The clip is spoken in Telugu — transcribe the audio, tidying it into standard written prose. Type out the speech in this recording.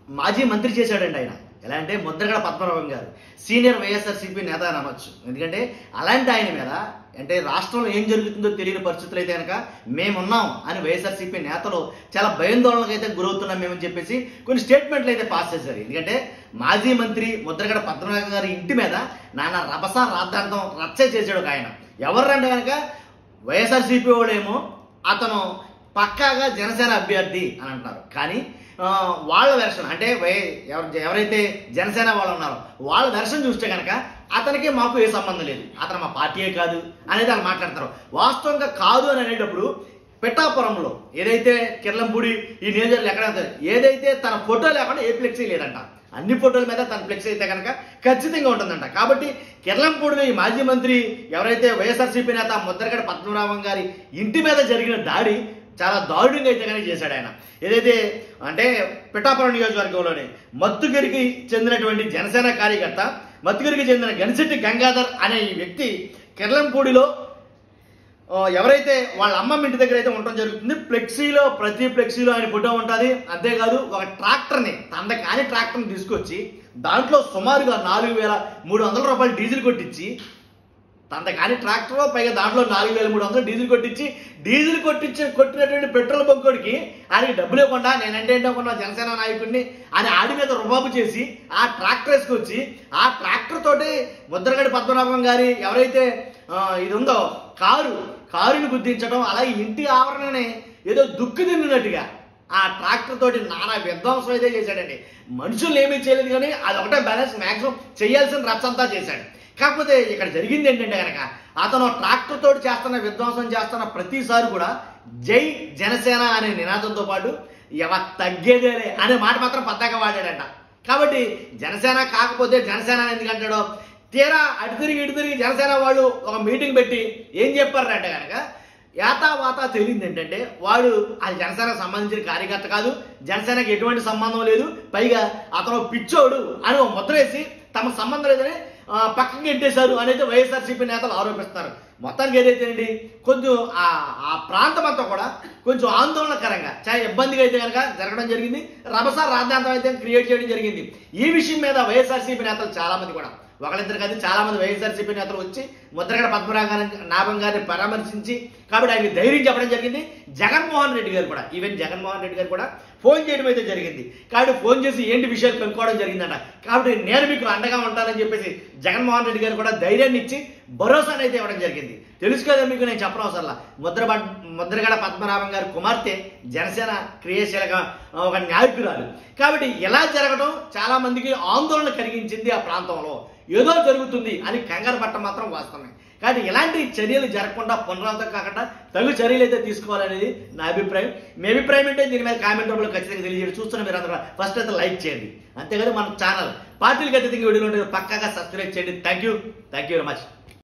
మాజీ మంత్రి చేశాడండి ఆయన. ఎలా అంటే ముద్రగడ పద్మనాభం గారు సీనియర్ వైఎస్ఆర్సీపీ నేత అని అనొచ్చు. ఎందుకంటే అలాంటి ఆయన మీద అంటే రాష్ట్రంలో ఏం జరుగుతుందో తెలియని పరిస్థితులు అయితే కనుక మేమున్నాం అని వైఎస్ఆర్సీపీ నేతలు చాలా భయాందోళనకు అయితే గురవుతున్నాం మేమని చెప్పేసి కొన్ని స్టేట్మెంట్లు అయితే పాస్ చేశారు. ఎందుకంటే మాజీ మంత్రి ముద్రగడ పద్మనాభం గారి ఇంటి మీద నానా రభస రాద్ధాంతం రచ్చ చేశాడు ఒక ఆయన. ఎవరంటే కనుక వైఎస్ఆర్సీపీ వాళ్ళేమో అతను పక్కాగా జనసేన అభ్యర్థి అని అంటున్నారు. కానీ వాళ్ళ వెర్షన్ అంటే ఎవరైతే జనసేన వాళ్ళు ఉన్నారో వాళ్ళ వెర్షన్ చూస్తే కనుక అతనికి మాకు ఏ సంబంధం లేదు, అతను మా పార్టీయే కాదు అనేది వాళ్ళు మాట్లాడతారు. వాస్తవంగా కాదు అని అనేటప్పుడు పిఠాపురంలో ఏదైతే కిర్లంపూడి ఈ నియోజకవర్గం ఎక్కడ ఏదైతే తన ఫోటో లేకుండా ఏ ఫ్లెక్సీ లేదంట, అన్ని ఫోటోల మీద తన ఫ్లెక్సీ అయితే కనుక ఖచ్చితంగా ఉంటుందంట. కాబట్టి కిర్లంపూడిలో ఈ మాజీ మంత్రి ఎవరైతే వైఎస్ఆర్సీపీ నేత ముద్రగడ పద్మనాభం గారి ఇంటి మీద జరిగిన దాడి చాలా దారుణంగా అయితే కనుక చేశాడు ఆయన. ఏదైతే అంటే పిఠాపురం నియోజకవర్గంలోనే మత్తుగిరికి చెందినటువంటి జనసేన కార్యకర్త, మత్తుగిరికి చెందిన గనిశెట్టి గంగాధర్ అనే ఈ వ్యక్తి కిర్లంపూడిలో ఎవరైతే వాళ్ళ అమ్మమ్మ ఇంటి దగ్గర అయితే ఉండటం జరుగుతుంది. ప్రతి ఫ్లెక్సీలో ఆయన ఫోటో ఉంటుంది. అంతేకాదు ఒక ట్రాక్టర్ని కాని ట్రాక్టర్ని తీసుకొచ్చి దాంట్లో సుమారుగా 4,300 రూపాయలు డీజిల్ కొట్టించి కాని ట్రాక్టర్ పైగా దాంట్లో 4,300 డీజిల్ కొట్టినటువంటి పెట్రోల్ బంకోడికి ఆయనకి డబ్బులు ఇవ్వకుండా నేనంటే ఏంటనుకున్నా జనసేన నాయకుడిని అని ఆడి మీద రుబాబు చేసి ఆ ట్రాక్టర్ వేసుకొచ్చి ఆ ట్రాక్టర్ తోటి ముద్రగడ పద్మనాభం గారి ఎవరైతే ఇది ఉందో కారుని గుర్తించడం, అలాగే ఇంటి ఆవరణని ఏదో దుక్కు తిన్నట్టుగా ఆ ట్రాక్టర్ తోటి నానా విధ్వంసం అయితే చేశాడండి. మనుషులు ఏమీ చేయలేదు కానీ అది ఒకటే బ్యాలెన్స్ మ్యాక్సిమం చేయాల్సిన రచ్చంతా చేశాడు. కాకపోతే ఇక్కడ జరిగింది ఏంటంటే కనుక అతను ట్రాక్టర్ తోటి విధ్వంసం చేస్తున్న ప్రతిసారి కూడా జై జనసేన అనే నినాదంతో పాటు తగ్గేదేలే అనే మాట మాత్రం పద్దాక వాడాడంట. కాబట్టి జనసేన కాకపోతే జనసేన ఎందుకంటాడో తీరా అటు తిరిగి జనసేన వాళ్ళు ఒక మీటింగ్ పెట్టి ఏం చెప్పారంటే కనుక యాతావాత తెలియదు ఏంటంటే వాడు ఆ జనసేనకు సంబంధించిన కార్యకర్త కాదు, జనసేనకి ఎటువంటి సంబంధం లేదు, పైగా అతను పిచ్చోడు అని ముద్ర వేసి తమకు సంబంధం లేదని పక్కకి ఎట్టేశారు అనేది వైఎస్ఆర్సీపీ నేతలు ఆరోపిస్తున్నారు. మొత్తానికి ఏదైతేనండి కొంచెం ఆ ప్రాంతం అంతా కూడా కొంచెం ఆందోళనకరంగా చాలా ఇబ్బందిగా అయితే కనుక జరగడం జరిగింది. రభస రాద్ధాంతం అయితే క్రియేట్ చేయడం జరిగింది. ఈ విషయం మీద వైఎస్ఆర్సీపీ నేతలు చాలా మంది కూడా ఒకళ్ళిద్దరు కాదు చాలా మంది వైఎస్ఆర్సీపీ నేతలు వచ్చి ముద్రగడ పద్మనాభం గారిని పరామర్శించి కాబట్టి ఆయనకి ధైర్యం చెప్పడం జరిగింది. జగన్మోహన్ రెడ్డి గారు కూడా జగన్మోహన్ రెడ్డి గారు కూడా ఫోన్ చేయడం అయితే జరిగింది. కాబట్టి ఫోన్ చేసి ఏంటి విషయాలు కనుక్కోవడం జరిగిందంట. కాబట్టి నేను మీకు అండగా ఉంటానని చెప్పేసి జగన్మోహన్ రెడ్డి గారు కూడా ధైర్యాన్ని ఇచ్చి భరోసాను అయితే ఇవ్వడం జరిగింది. తెలుసు కదా మీకు, నేను చెప్పడం అవసరంలా. ముద్రగడ పద్మనాభం గారి కుమార్తె జనసేన క్రియాశీలక ఒక నాయకురాలు. కాబట్టి ఇలా జరగడం చాలా మందికి ఆందోళన కలిగించింది. ఆ ప్రాంతంలో ఏదో జరుగుతుంది అని కంగారు పట్టడం మాత్రం వాస్తవమే. కానీ ఇలాంటి చర్యలు జరగకుండా పునరావృతం కాకుండా తగు చర్యలు అయితే తీసుకోవాలనేది నా అభిప్రాయం. మీ అభిప్రాయం అంటే దీని మీద కామెంట్ రూపంలో ఖచ్చితంగా తెలియజేయండి. చూస్తున్న మీరు అందరూ ఫస్ట్ అయితే లైక్ చేయండి. అంతేకాదు మన ఛానల్ పార్టీలకు అతీతంగా వీడియోలు ఉంటే పక్కాగా సబ్స్క్రైబ్ చేయండి. Thank you very much.